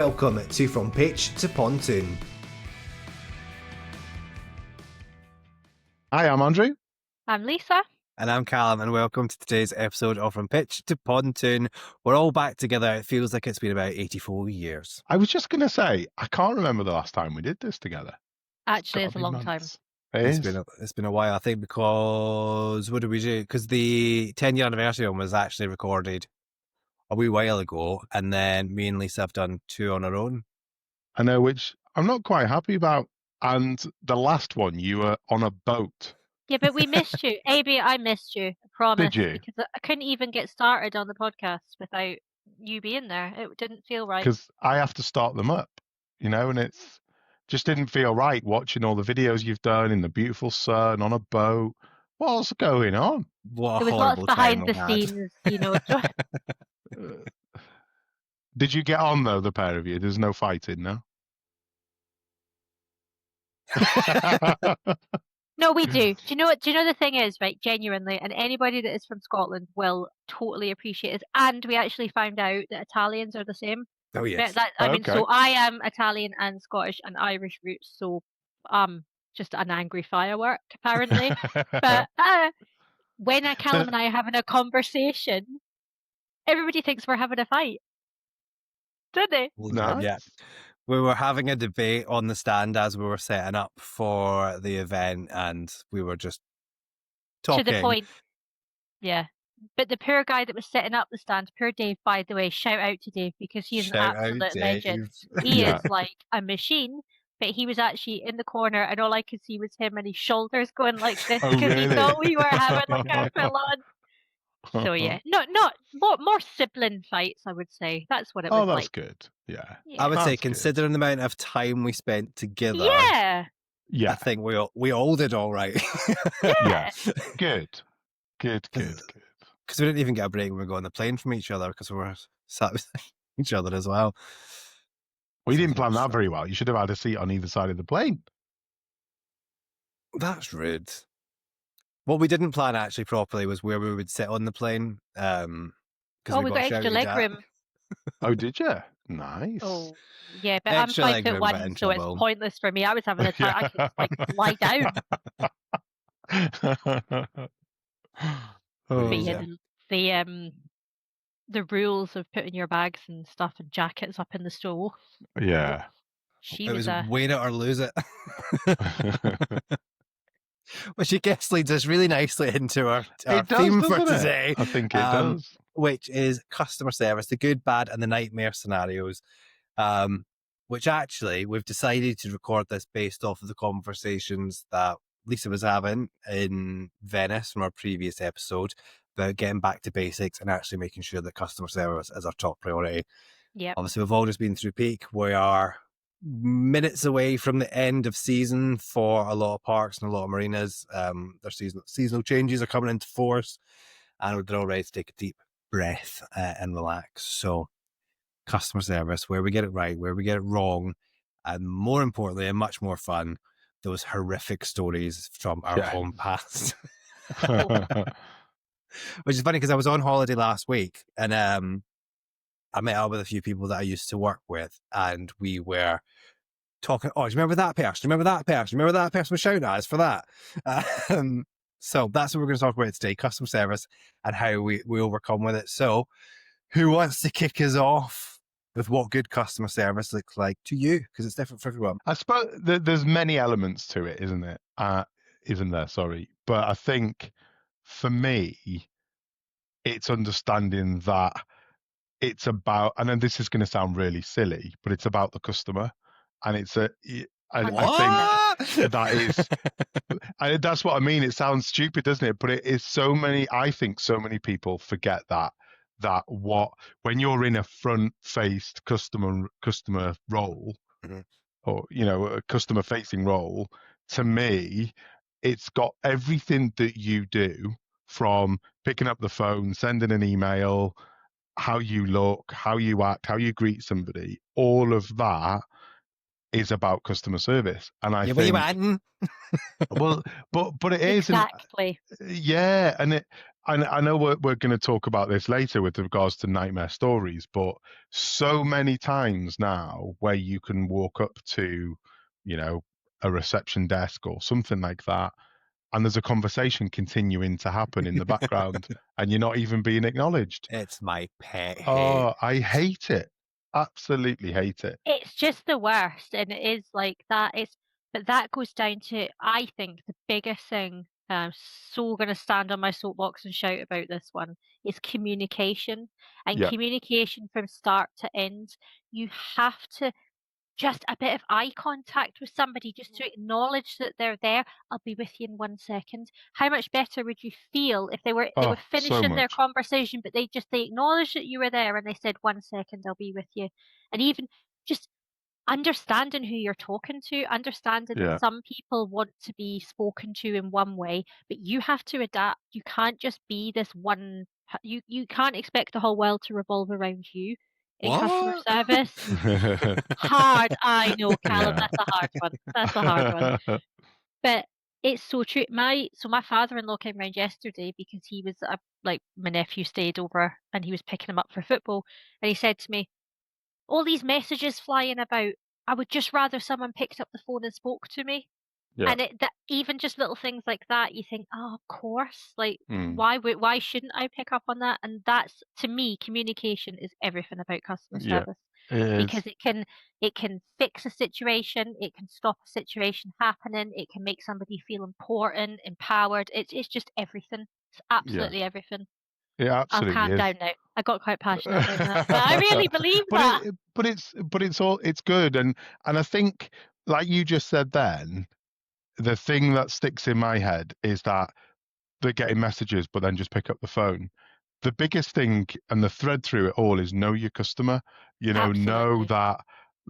Welcome to From Pitch to Pontoon. Hi, I'm Andrew. I'm Lisa. And I'm Calum, and welcome to today's episode of From Pitch to Pontoon. We're all back together. It feels like it's been about 84 years. I was just going to say, I can't remember the last time we did this together. Actually, it's a long time. It's been a while, I think, because what did we do? Because the 10-year anniversary one was actually recorded a wee while ago, and then me and Lisa have done two on our own. I know, which I'm not quite happy about. And the last one, you were on a boat. Yeah, but we missed you. AB, I missed you. I promise. Did you? Because I couldn't even get started on the podcast without you being there. It didn't feel right. Because I have to start them up, and it's just didn't feel right watching all the videos you've done in the beautiful sun on a boat. What's going on? What a There was horrible lots behind the time we had. scenes, Did you get on, though, the pair of you? There's no fighting, no? No, we do. Do you know what? Do you know the thing is, right? Genuinely, and anybody that is from Scotland will totally appreciate it. And we actually found out that Italians are the same. Oh, yes. So I am Italian and Scottish and Irish roots, so just an angry firework apparently. But when Calum and I are having a conversation, everybody thinks we're having a fight, don't they? Nice. Yeah. We were having a debate on the stand as we were setting up for the event, and we were just talking. To the point. Yeah. But the poor guy that was setting up the stand, poor Dave, by the way, shout out to Dave because he's an absolute legend. He is like a machine, but he was actually in the corner and all I could see was him and his shoulders going like this because he thought we were having like a full on. So yeah, not more sibling fights, I would say. That's what it was like. Oh, that's good. Yeah. I would say, That's considering the amount of time we spent together, Yeah. Yeah. I think we all did all right. Yeah. Good. Because we didn't even get a break when we were on the plane from each other because we were sat with each other as well. We didn't plan that very well. You should have had a seat on either side of the plane. That's rude. What we didn't plan actually properly was where we would sit on the plane. We got extra leg room. Oh, did you? Nice. Oh, yeah, but Extra I'm leg 5'1", room, so it's pointless for me. I was having a time. I could like lie down. Oh, But yeah, the rules of putting your bags and stuff and jackets up in the stall. yeah. It was win it or lose it. Which I guess leads us really nicely into our theme for today. I think it does. Which is customer service, the good, bad, and the nightmare scenarios. Which actually we've decided to record this based off of the conversations that Lisa was having in Venice from our previous episode about getting back to basics and actually making sure that customer service is our top priority. Yeah. Obviously, we've all just been through peak. We are minutes away from the end of season for a lot of parks and a lot of marinas. Their seasonal changes are coming into force, and we're all ready to take a deep breath and relax. So, customer service, where we get it right, where we get it wrong, and more importantly, and much more fun, those horrific stories from our home past. Which is funny because I was on holiday last week and I met up with a few people that I used to work with and we were talking, do you remember that person? Remember that person? Remember that person was shouting at us for that? So that's what we're going to talk about today, customer service and how we overcome with it. So who wants to kick us off with what good customer service looks like to you? Because it's different for everyone. I suppose there's many elements to it, isn't it? Isn't there? Sorry. But I think for me, it's understanding that it's about, and then this is going to sound really silly, but it's about the customer. And I think that is, that's what I mean. It sounds stupid, doesn't it? But it is I think so many people forget that when you're in a front-faced customer role, or a customer-facing role, to me, it's got everything that you do, from picking up the phone, sending an email, how you look, how you act, how you greet somebody. All of that is about customer service, and I think. Well, but it is exactly. Yeah, and I know we're going to talk about this later with regards to nightmare stories, but so many times now where you can walk up to, you know, a reception desk or something like that, and there's a conversation continuing to happen in the background, and you're not even being acknowledged. It's my pet hate. Oh, I hate it. Absolutely hate it. It's just the worst, and it is like that. But that goes down to, I think, the biggest thing. I'm so going to stand on my soapbox and shout about this one, is communication. And Yeah. communication from start to end. You have to just a bit of eye contact with somebody just to acknowledge that they're there. I'll be with you in 1 second. How much better would you feel if they were So finishing their much. conversation, but they acknowledged that you were there and they said 1 second, I'll be with you. And even just understanding who you're talking to, understanding Yeah. that some people want to be spoken to in one way, but you have to adapt. You can't just be this one. You can't expect the whole world to revolve around you in customer What? service. Hard, I know, Calum. Yeah. That's a hard one. That's a hard one. But it's so true. My father-in-law came round yesterday because he was like, my nephew stayed over and he was picking him up for football, and he said to me, all these messages flying about, I would just rather someone picked up the phone and spoke to me. Yeah. And that even just little things like that, you think, oh, of course, like Mm. why shouldn't I pick up on that? And that's, to me, communication is everything about customer Yeah. service, It because it can fix a situation, it can stop a situation happening, it can make somebody feel important, empowered. It's just everything. It's absolutely everything. It I'll absolutely calm is. down now. I got quite passionate about that, but I really believe that. But it's good, and I think, like you just said then, the thing that sticks in my head is that they're getting messages, but then just pick up the phone. The biggest thing and the thread through it all is know your customer. You know Absolutely.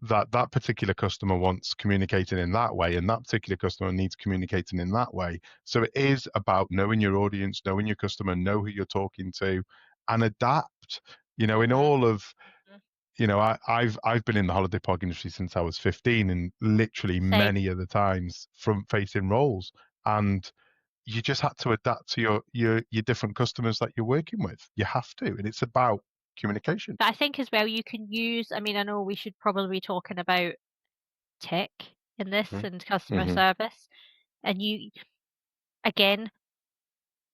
that particular customer wants communicating in that way, and that particular customer needs communicating in that way. So it is about knowing your audience, knowing your customer, know who you're talking to, and adapt. You know, in all of, you know, I've been in the holiday park industry since I was 15, and literally Same. many of the times front facing roles, and you just had to adapt to your different customers that you're working with. You have to, and it's about communication. But I think as well you can use, I mean, I know we should probably be talking about tech in this and customer service. And again,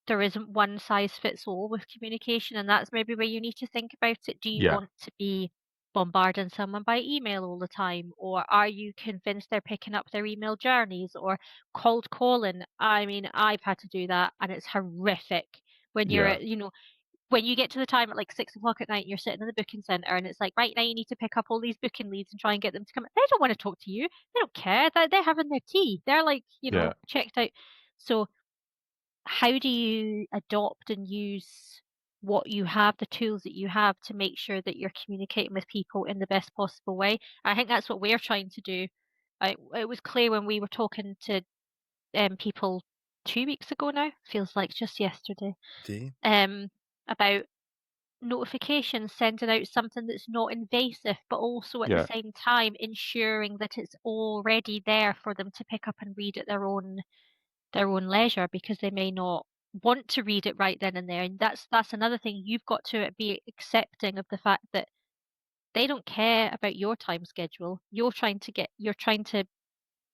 there isn't one size fits all with communication, and that's maybe where you need to think about it. Do you Yeah. want to be bombarding someone by email all the time, or are you convinced they're picking up their email journeys, or cold calling? I mean, I've had to do that, and it's horrific when you're Yeah. at, when you get to the time at like 6 o'clock at night, and you're sitting in the booking center, and it's like, right now you need to pick up all these booking leads and try and get them to come. They don't want to talk to you. They don't care. They're having their tea. They're like, Yeah. checked out. So how do you adopt and use what you have, the tools that you have, to make sure that you're communicating with people in the best possible way? I think that's what we're trying to do. It was clear when we were talking to people 2 weeks ago now, feels like just yesterday, about notifications, sending out something that's not invasive, but also at the same time ensuring that it's already there for them to pick up and read at their own leisure, because they may not want to read it right then and there. And that's another thing. You've got to be accepting of the fact that they don't care about your time schedule. You're trying to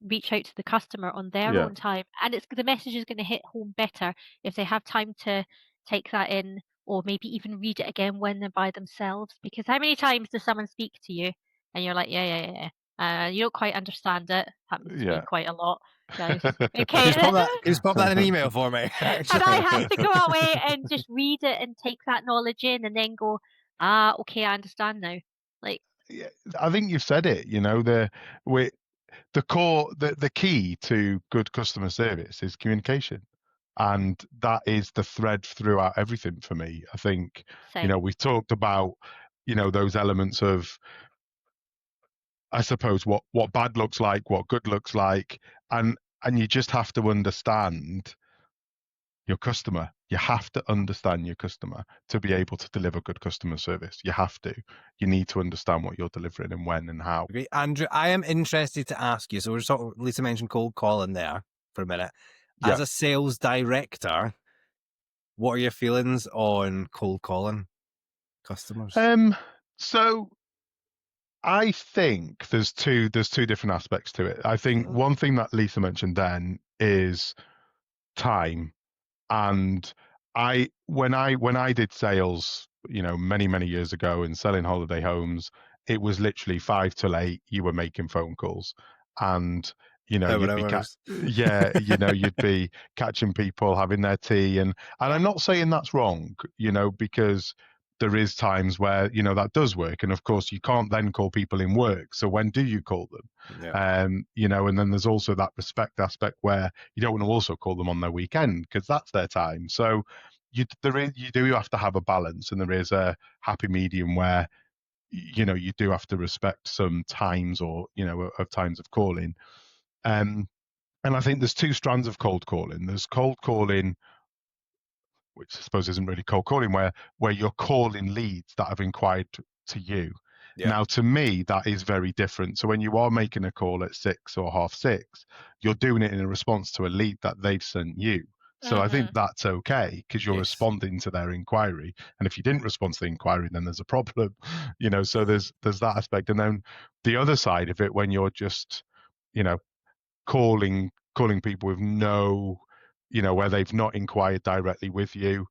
reach out to the customer on their own time, and the message is going to hit home better if they have time to take that in, or maybe even read it again when they're by themselves. Because how many times does someone speak to you and you're like, you don't quite understand it? Happens to me quite a lot, guys. Okay. Just pop that in an email for me. And I have to go away and just read it and take that knowledge in, and then go, okay, I understand now. Like, Yeah, I think you've said it. You know, the key to good customer service is communication, and that is the thread throughout everything for me. I think, same. you know, we've talked about, you know, those elements of, I suppose, what bad looks like, what good looks like, and you just have to understand your customer. You have to understand your customer to be able to deliver good customer service. You have to. You need to understand what you're delivering and when and how. Great. Andrew, I am interested to ask you. So we're just talking, Lisa mentioned cold calling there for a minute. As a sales director, what are your feelings on cold calling customers? So I think there's two different aspects to it. I think one thing that Lisa mentioned then is time. And when I did sales, many years ago and selling holiday homes, it was literally 5 till 8 you were making phone calls, and you'd be you'd be catching people having their tea, and I'm not saying that's wrong, because there is times where that does work, and of course you can't then call people in work, so when do you call them? And then there's also that respect aspect where you don't want to also call them on their weekend because that's their time. So you do have to have a balance, and there is a happy medium where you do have to respect some times, or of times of calling. And I think there's two strands of cold calling. There's cold calling, which I suppose isn't really cold calling, where you're calling leads that have inquired to you. Now, to me, that is very different. So when you are making a call at 6 or 6:30, you're doing it in a response to a lead that they've sent you. So I think that's okay because you're responding to their inquiry. And if you didn't respond to the inquiry, then there's a problem. So there's that aspect. And then the other side of it, when you're just, calling people with no, where they've not inquired directly with you,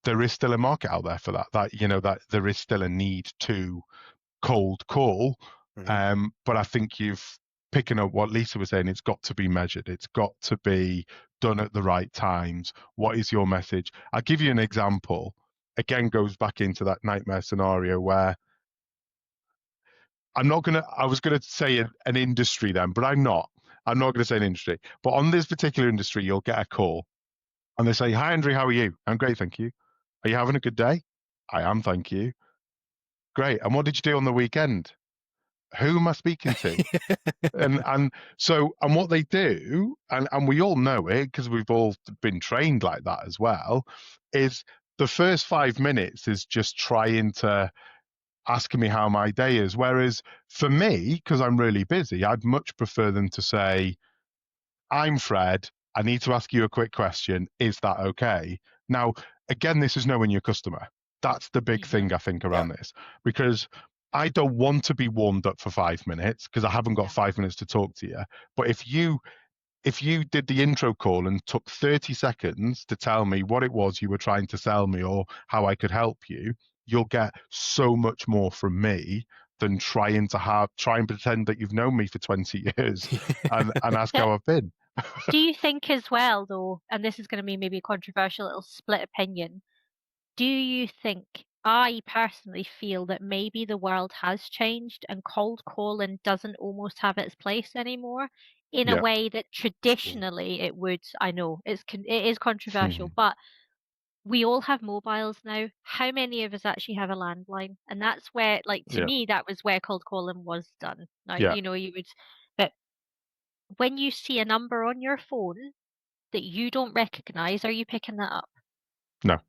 there is still a market out there for that. That there is still a need to cold call. But I think you've picking up what Lisa was saying, it's got to be measured. It's got to be done at the right times. What is your message? I'll give you an example. Again, goes back into that nightmare scenario where I was going to say an industry then, but I'm not going to say an industry. But on this particular industry, you'll get a call and they say, "Hi, Andrew, how are you?" "I'm great, thank you." "Are you having a good day?" "I am, thank you." "Great. And what did you do on the weekend?" "Who am I speaking to?" and what they do, and we all know it because we've all been trained like that as well, is the first 5 minutes is just trying to asking me how my day is. Whereas for me, because I'm really busy, I'd much prefer them to say, "I'm Fred, I need to ask you a quick question. Is that okay?" Now, again, this is knowing your customer. That's the big thing I think around this, because I don't want to be warmed up for 5 minutes because I haven't got 5 minutes to talk to you. But if you did the intro call and took 30 seconds to tell me what it was you were trying to sell me or how I could help you, you'll get so much more from me than try and pretend that you've known me for 20 years and ask how I've been. Do you think as well, though, and this is going to be maybe a controversial little split opinion, do you think, I personally feel that maybe the world has changed and cold calling doesn't almost have its place anymore in a way that traditionally it would? I know it is controversial, but we all have mobiles now. How many of us actually have a landline? And that's where, like, to me, that was where cold calling was done. Now, you would, but when you see a number on your phone that you don't recognize, are you picking that up? No.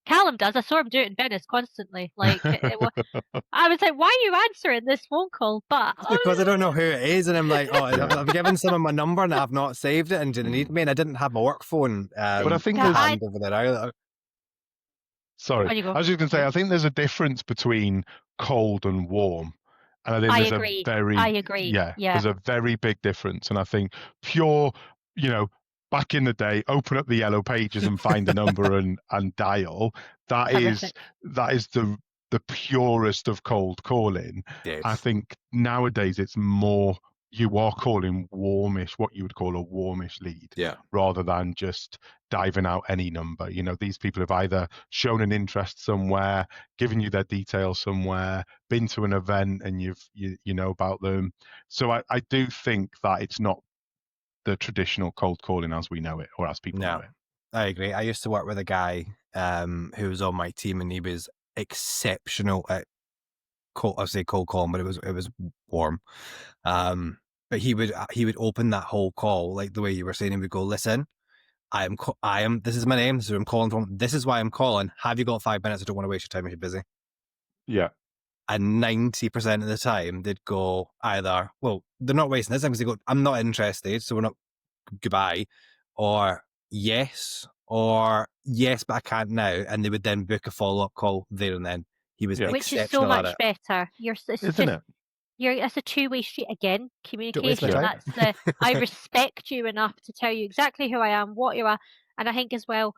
Calum does. I saw him do it in Venice constantly. Like, I was like, "Why are you answering this phone call?" But because I don't know who it is, and I'm like, "Oh, I've given someone my number and I've not saved it, and do they need me?" And I didn't have my work phone. But I think over there either. Sorry, I was just going to say, I think there's a difference between cold and warm. And I think I agree. Yeah, there's a very big difference. And I think pure, back in the day, open up the yellow pages and find a number and dial. That is the purest of cold calling. Yes. I think nowadays it's more, you are calling warmish, what you would call a warmish lead, rather than just diving out any number. These people have either shown an interest somewhere, given you their details somewhere, been to an event, and you know about them. So I do think that it's not the traditional cold calling as we know it, or as people know it. I agree. I used to work with a guy who was on my team, and he was exceptional at I say cold calling, but it was warm. But he would open that whole call like the way you were saying. He would go, "Listen, I am. This is my name. This is where I'm calling from. This is why I'm calling. Have you got 5 minutes? I don't want to waste your time if you're busy." Yeah. And 90% of the time, they'd go either, "Well, they're not wasting this time," because they go, "I'm not interested, so we're not, goodbye," or yes, but I can't now, and they would then book a follow-up call there and then. He was which is so exceptional at much it. better. Isn't it? It's a two-way street again. Communication. time. That's the I respect you enough to tell you exactly who I am, what you are, and I think as well,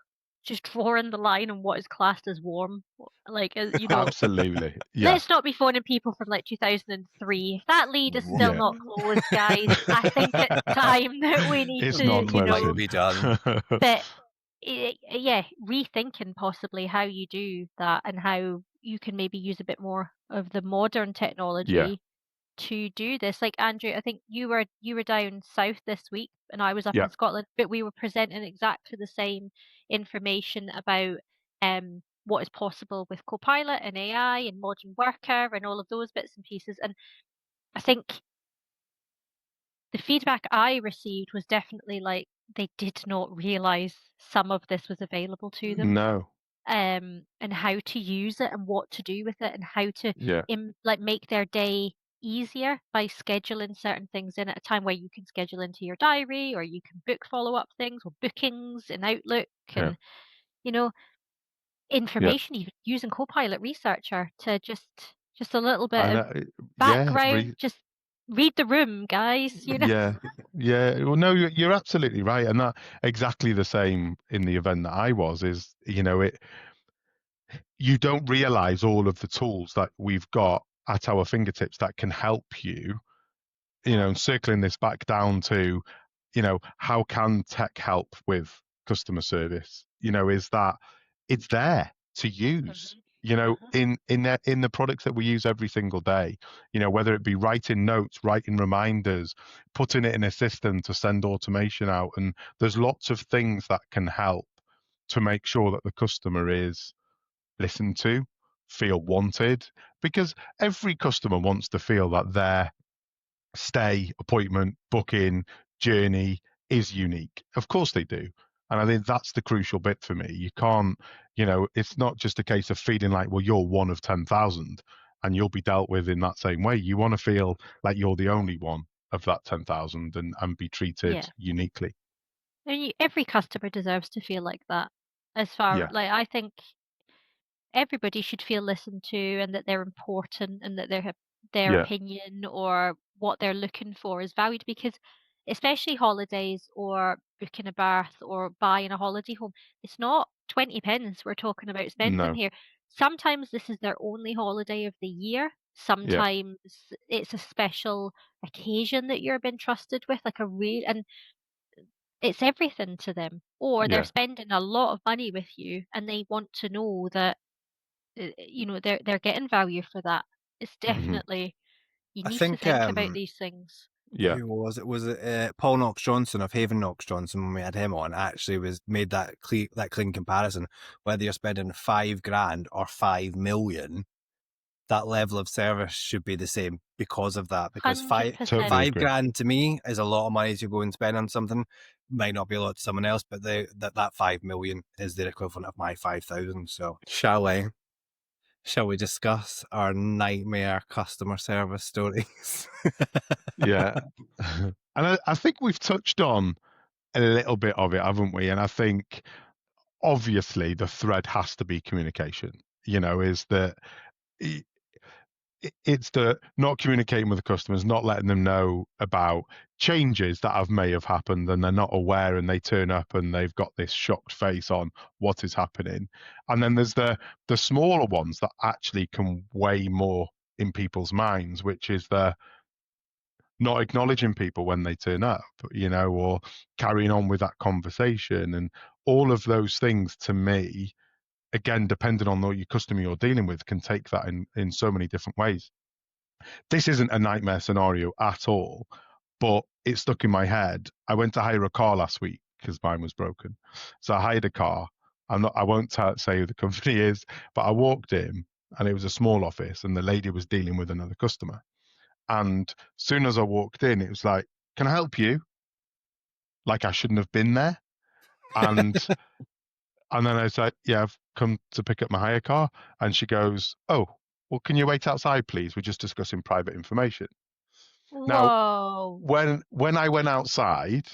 just drawing the line on what is classed as warm, like you know. Absolutely. Yeah. Let's not be phoning people from like 2003. If that lead is still Yeah. not closed, guys, I think it's time that we need It's to, not you know, closing. be done. but yeah, rethinking possibly how you do that and how you can maybe use a bit more of the modern technology to do this. Like Andrew, I think you were down south this week and I was up Yeah. in Scotland, but we were presenting exactly the same information about what is possible with Copilot and AI and modern worker and all of those bits and pieces. And I think the feedback I received was definitely like they did not realize some of this was available to them. No. And how to use it and what to do with it and how to Yeah. make their day easier by scheduling certain things in at a time where you can schedule into your diary or you can book follow-up things or bookings in Outlook and you know, information even using Copilot Researcher to just a little bit of background, just read the room, guys, you know. Yeah. Well, no, you're absolutely right, and that exactly the same in the event that I was. Is you don't realize all of the tools that we've got at our fingertips that can help you. Circling this back down to, how can tech help with customer service? Is that it's there to use. In the products that we use every single day, whether it be writing notes, writing reminders, putting it in a system to send automation out, and there's lots of things that can help to make sure that the customer is listened to, feel wanted, because every customer wants to feel that their stay, appointment, booking, journey is unique. Of course they do. And I think that's the crucial bit for me. You can't, it's not just a case of feeling like, well, you're one of 10,000 and you'll be dealt with in that same way. You want to feel like you're the only one of that 10,000 and be treated uniquely. And every customer deserves to feel like that. I think everybody should feel listened to and that they're important and that their opinion or what they're looking for is valued, because especially holidays or booking a bath or buying a holiday home, it's not 20 pence we're talking about spending here. Sometimes this is their only holiday of the year. Sometimes it's a special occasion that you're being trusted with, like and it's everything to them. Or they're spending a lot of money with you and they want to know that they're getting value for that. It's definitely you need to think about these things. Who was it? Was it Paul Knox Johnson of Haven Knox Johnson, when we had him on, actually made that clean comparison. Whether you're spending $5,000 or 5 million, that level of service should be the same because of that. Because 100%. $5,000 to me is a lot of money to go and spend on something. Might not be a lot to someone else, but that 5 million is the equivalent of my 5,000. So shall we discuss our nightmare customer service stories? And I think we've touched on a little bit of it, haven't we? And I think obviously the thread has to be communication. Is that it's the not communicating with the customers, not letting them know about changes that may have happened and they're not aware, and they turn up and they've got this shocked face on what is happening. And then there's the smaller ones that actually can weigh more in people's minds, which is the not acknowledging people when they turn up, or carrying on with that conversation. And all of those things, to me, again, depending on your customer you're dealing with, can take that in so many different ways. This isn't a nightmare scenario at all, but it stuck in my head. I went to hire a car last week because mine was broken. So I hired a car. I won't say who the company is, but I walked in and it was a small office and the lady was dealing with another customer. And as soon as I walked in, it was like, "Can I help you?" Like I shouldn't have been there. And and then I said, "Yeah, I've come to pick up my hire car." And she goes, "Oh, well, can you wait outside, please? We're just discussing private information." Whoa. Now, when I went outside,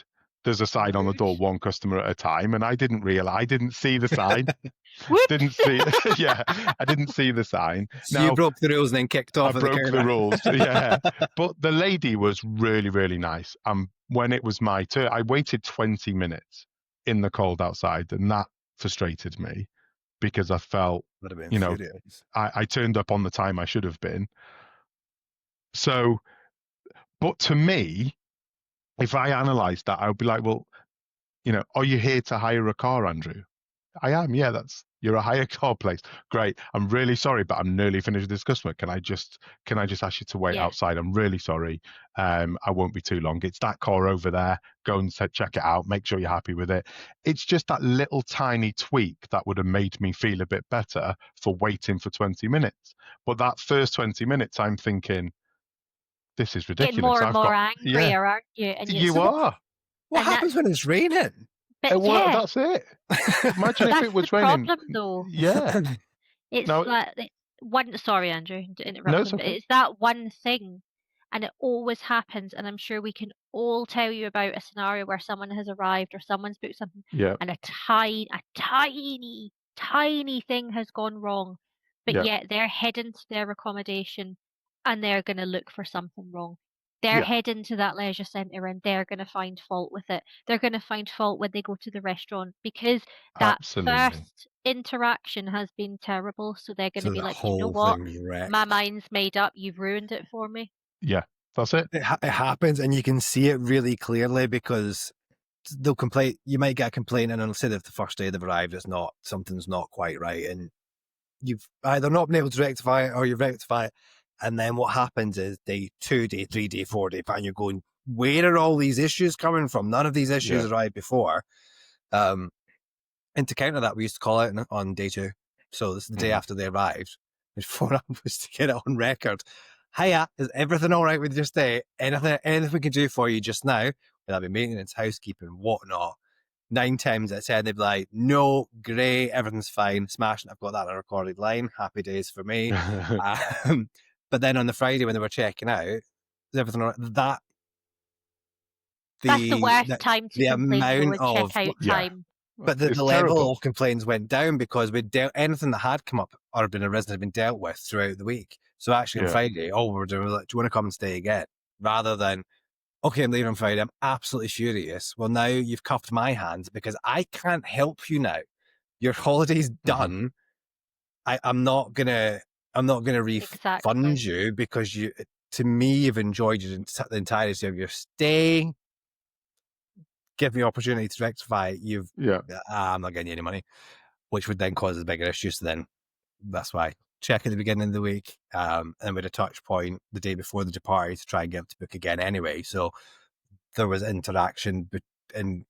there's a sign on the door, one customer at a time, and I didn't see the sign. Whoops. Didn't see yeah, I didn't see the sign. So you broke the rules and then kicked off. I broke the rules, yeah. But the lady was really, really nice. When it was my turn, I waited 20 minutes in the cold outside, and that frustrated me because I felt, I turned up on the time I should have been. So, but to me, if I analysed that, I would be like, well, are you here to hire a car, Andrew? I am. Yeah, you're a hire car place. Great. I'm really sorry, but I'm nearly finished with this customer. Can I just ask you to wait outside? I'm really sorry. I won't be too long. It's that car over there. Go and check it out. Make sure you're happy with it. It's just that little tiny tweak that would have made me feel a bit better for waiting for 20 minutes. But that first 20 minutes, I'm thinking, this is ridiculous. Getting more and more angrier, aren't you? And you are. What happens when it's raining? But that's it. Imagine if it was raining. That's the problem, though. Yeah. It's like sorry, Andrew, to interrupt. No, it's okay. But it's that one thing, and it always happens. And I'm sure we can all tell you about a scenario where someone has arrived or someone's booked something, and a tiny thing has gone wrong, but yet they're heading to their accommodation, and they're going to look for something wrong. They're heading to that leisure centre and they're going to find fault with it. They're going to find fault when they go to the restaurant because that first interaction has been terrible. So they're going to be like, you know what? My mind's made up. You've ruined it for me. Yeah, that's it. It happens, and you can see it really clearly because they'll complain. You might get a complaint, and they'll say that the first day they've arrived, something's not quite right, and you've either not been able to rectify it or you've rectified it. And then what happens is day 2 day, 3 day, 4 day, and you're going, where are all these issues coming from? None of these issues arrived before. And to counter that, we used to call out on day 2. So this is the day after they arrived. Before I was to get it on record. Hiya, is everything all right with your stay? Anything we can do for you just now? That'll be maintenance, housekeeping, whatnot. 9 times out of 10, they'd be like, no, great, everything's fine, smashing. I've got that on a recorded line. Happy days for me. But then on the Friday when they were checking out, everything that's the worst time to complain with checkout time. But the level of complaints went down because anything that had come up or been arisen had been dealt with throughout the week. So actually on Friday, all we were doing was like, do you want to come and stay again? Rather than, okay, I'm leaving on Friday, I'm absolutely furious. Well, now you've cuffed my hands because I can't help you now. Your holiday's done. I'm not gonna refund you because to me, you've enjoyed the entirety of your stay. Give me opportunity to rectify it. I'm not getting you any money, which would then cause a bigger issue. So then that's why check at the beginning of the week, and with a touch point the day before the departure to try and get them to book again anyway. So there was interaction and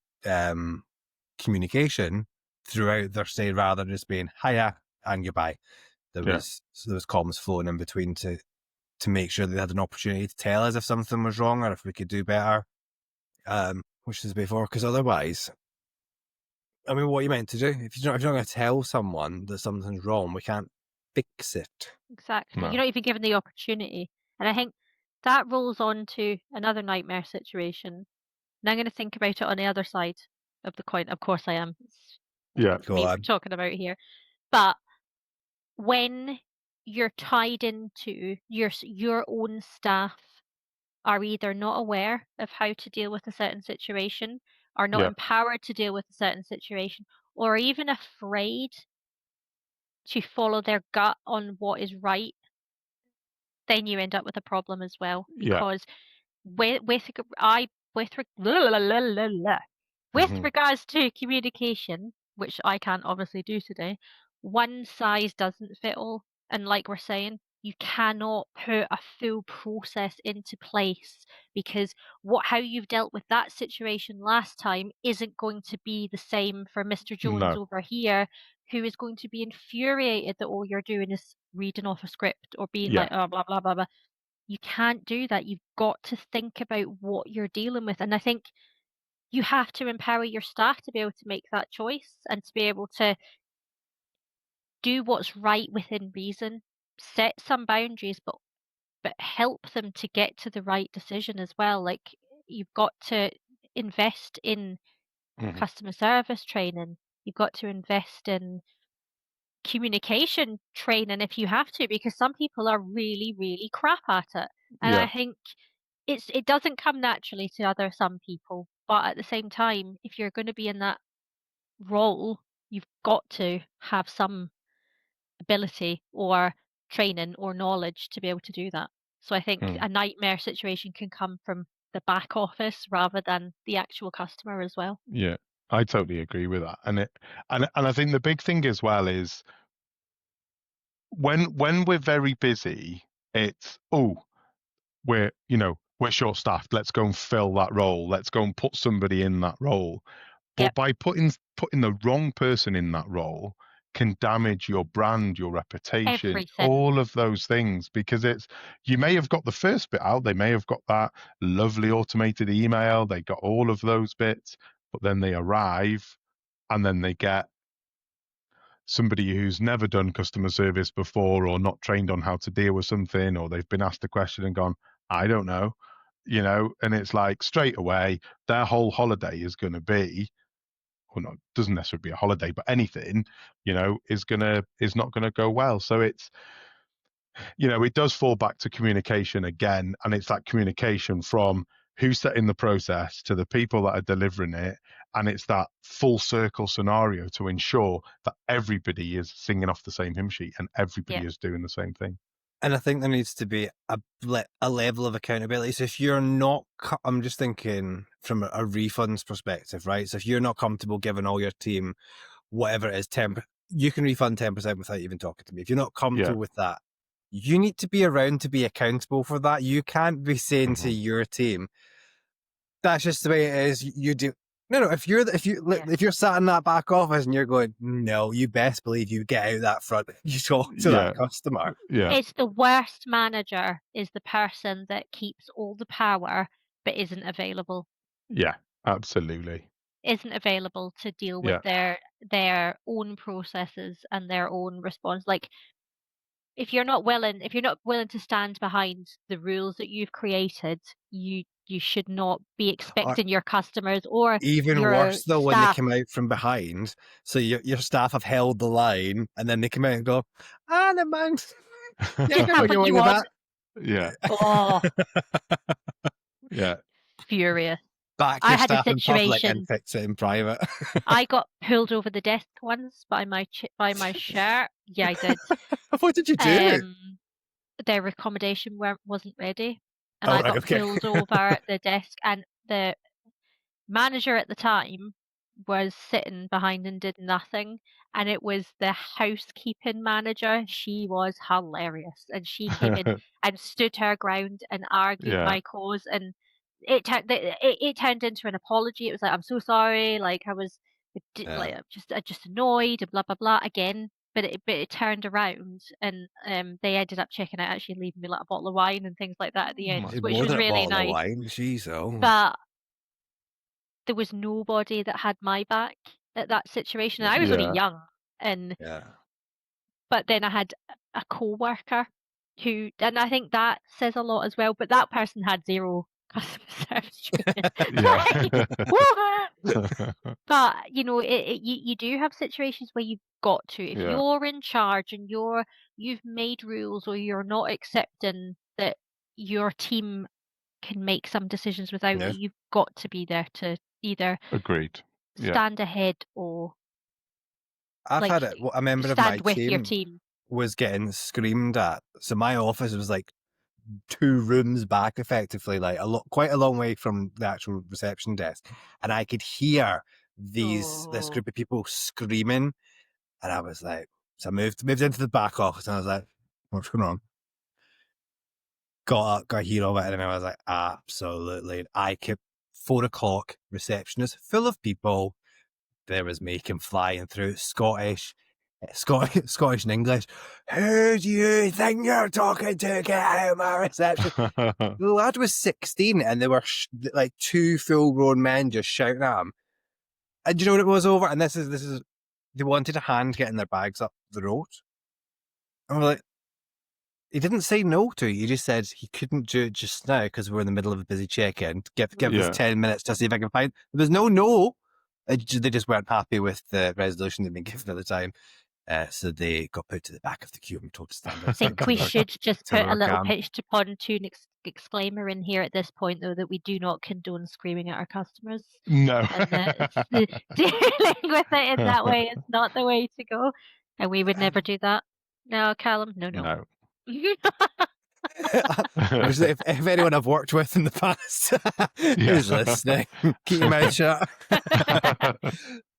communication throughout their stay rather than just being hiya and goodbye. There was comms flowing in between to make sure they had an opportunity to tell us if something was wrong or if we could do better, which is before. Because otherwise, I mean, what are you meant to do? If you're not going to tell someone that something's wrong, we can't fix it. Exactly. No. You're not even given the opportunity. And I think that rolls on to another nightmare situation. And I'm going to think about it on the other side of the coin. Of course I am. It's me we're talking about here. But when you're tied into your own staff are either not aware of how to deal with a certain situation, are not empowered to deal with a certain situation, or even afraid to follow their gut on what is right, then you end up with a problem as well. Because with regards to communication, which I can't obviously do today, one size doesn't fit all. And like we're saying, you cannot put a full process into place because how you've dealt with that situation last time isn't going to be the same for Mr. Jones over here, who is going to be infuriated that all you're doing is reading off a script or being like, oh, blah, blah, blah, blah. You can't do that. You've got to think about what you're dealing with. And I think you have to empower your staff to be able to make that choice and to be able to do what's right within reason, set some boundaries, but help them to get to the right decision as well. Like you've got to, invest in Mhm. customer service training. You've got to invest in communication training if you have to, because some people are really, really crap at it. And I Yeah. think it doesn't come naturally to some people. But at the same time, if you're going to be in that role, you've got to have some ability or training or knowledge to be able to do that. So I think Mm. a nightmare situation can come from the back office rather than the actual customer as well. Yeah. I totally agree with that. And I think the big thing as well is when we're very busy, it's we're short staffed. Let's go and fill that role. Let's go and put somebody in that role. But Yep. by putting the wrong person in that role can damage your brand, your reputation, Everything. all of those things, because you may have got the first bit out. They may have got that lovely automated email. They got all of those bits, but then they arrive and then they get somebody who's never done customer service before or not trained on how to deal with something, or they've been asked a question and gone, I don't know, and it's like straight away, their whole holiday is going to be, or not, doesn't necessarily be a holiday, but anything, is not going to go well. So it does fall back to communication again. And it's that communication from who's setting the process to the people that are delivering it. And it's that full circle scenario to ensure that everybody is singing off the same hymn sheet and everybody is doing the same thing. And I think there needs to be a level of accountability. So if you're not, I'm just thinking from a refunds perspective, right? So if you're not comfortable giving all your team whatever it is, you can refund 10% without even talking to me. If you're not comfortable with that, you need to be around to be accountable for that. You can't be saying to your team, that's just the way it is. You do. No. If you're sat in that back office and you're going, no, you best believe you get out that front. You talk to that customer. Yeah. It's the worst manager is the person that keeps all the power but isn't available. Yeah, absolutely. Isn't available to deal with their own processes and their own response. Like if you're not willing to stand behind the rules that you've created, you should not be expecting your customers or even your worse though when they staff. come out from behind. So your staff have held the line, and then they come out and go, never mind. Just have what you want. Yeah. Oh, yeah. furious. Back your staff in public and fix it in private. I got pulled over the desk once by my shirt. Yeah, I did. What did you do? Their accommodation wasn't ready, and I got pulled over the desk, and the manager at the time was sitting behind and did nothing, and it was the housekeeping manager. She was hilarious, and she came in and stood her ground and argued my cause, and it turned into an apology. It was like, I'm so sorry, like I was like just annoyed and blah blah blah again. But it turned around, and they ended up checking out, actually leaving me like a bottle of wine and things like that at the end, which was really nice. Jeez, but there was nobody that had my back at that situation. And I was only young, but then I had a co-worker who, and I think that says a lot as well. But that person had zero customer service training. But you do have situations where you've got to, if you're in charge and you've made rules, or you're not accepting that your team can make some decisions without you, you've got to be there to either stand ahead or I've had it. A member of my team was getting screamed at. So my office was like 2 rooms back, effectively, like quite a long way from the actual reception desk, and I could hear this group of people screaming, and I was like, so I moved into the back office, and I was like, what's going on? Got a hear of it, and I was like, absolutely. I kept 4 o'clock, receptionist full of people. There was me came flying through, Scottish and English. Who do you think you're talking to? Get out of my reception. The lad was 16, and there were like 2 full-grown men just shouting at him. And do you know what it was over? And this is they wanted a hand getting their bags up the road. And we're like, he didn't say no to it. He just said he couldn't do it just now because we're in the middle of a busy check-in. Give us 10 minutes to see if I can find. There was no. They just weren't happy with the resolution they'd been given at the time. So they got put to the back of the queue and told to stand I outside. think we should just put a little cam. pitch to pontoon exclaimer in here at this point, though, that we do not condone screaming at our customers. No. And dealing with it in that way is not the way to go. And we would never do that. No, Calum? No. if anyone I've worked with in the past who's listening, keep your mouth shut.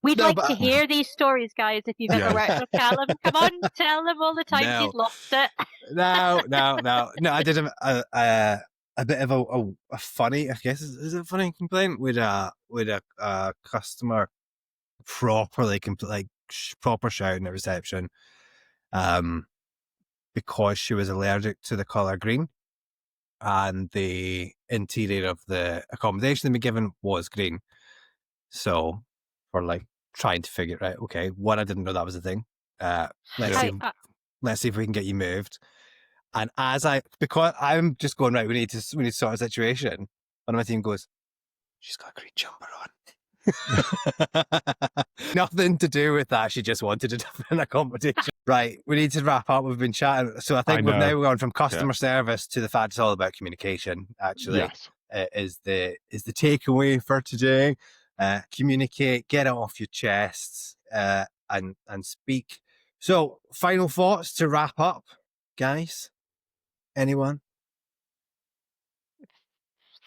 We'd like to hear these stories, guys, if you've ever worked with Calum. Come on, tell them all the times he's lost it. No, I did a bit of a funny, I guess, is it a funny complaint with a customer proper shouting at reception, because she was allergic to the colour green, and the interior of the accommodation they'd been given was green. So we're trying to figure it out. Okay, I didn't know that was a thing. Let's see if we can get you moved. And because I'm just going, right, we need to sort a situation. One of my team goes, she's got a green jumper on. Nothing to do with that. She just wanted a different accommodation. Right, we need to wrap up. We've been chatting. So I think we've now gone from customer service to the fact it's all about communication, actually. Yes. Is the takeaway for today. Communicate, get it off your chests, and speak. So, final thoughts to wrap up, guys? Anyone?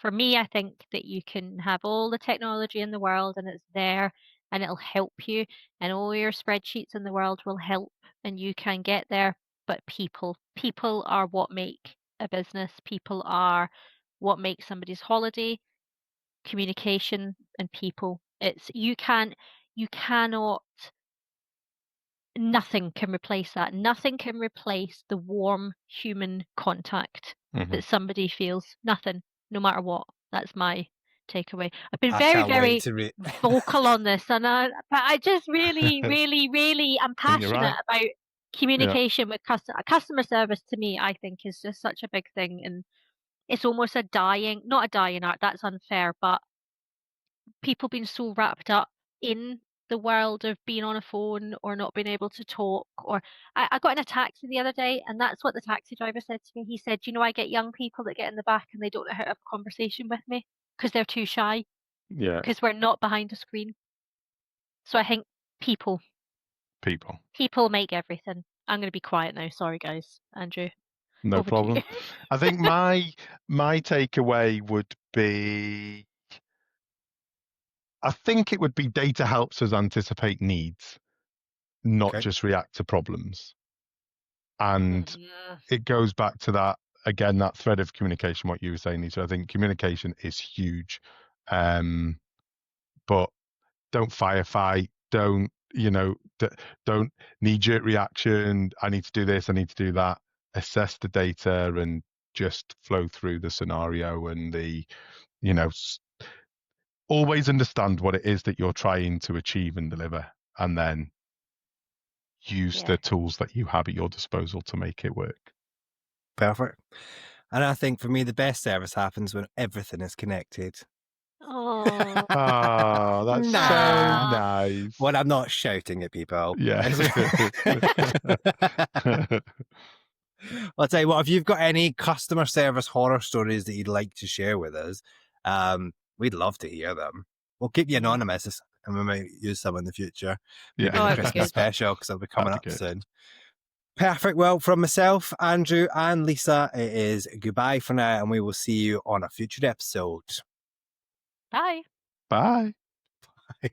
For me, I think that you can have all the technology in the world and it's there and it'll help you, and all your spreadsheets in the world will help and you can get there. But people are what make a business. People are what makes somebody's holiday. Communication and people. You cannot. Nothing can replace that. Nothing can replace the warm human contact that somebody feels. Nothing, no matter what. That's my takeaway. I've been very vocal on this, but I just really, really, really am passionate about communication with customer service. To me, I think is just such a big thing, and it's almost not a dying art. That's unfair, but people being so wrapped up in the world of being on a phone or not being able to talk. Or I got in a taxi the other day, and that's what the taxi driver said to me. He said, I get young people that get in the back and they don't know how to have a conversation with me because they're too shy. Yeah. Because we're not behind a screen. So I think people make everything. I'm going to be quiet now. Sorry, guys. Andrew. No problem. I think my takeaway would be, I think it would be data helps us anticipate needs, not just react to problems. And it goes back to that, again, that thread of communication, what you were saying, Lisa. I think communication is huge. But don't firefight, don't knee-jerk reaction, I need to do this, I need to do that. Assess the data and just flow through the scenario and always understand what it is that you're trying to achieve and deliver, and then use the tools that you have at your disposal to make it work. Perfect. And I think for me, the best service happens when everything is connected. Oh, that's so nice. When I'm not shouting at people. Yeah. I'll tell you what, if you've got any customer service horror stories that you'd like to share with us, we'd love to hear them. We'll keep you anonymous, and we might use some in the future. Maybe in the Christmas special, because it'll be coming up soon. Perfect. Well, from myself, Andrew, and Lisa, it is goodbye for now, and we will see you on a future episode. Bye. Bye. Bye.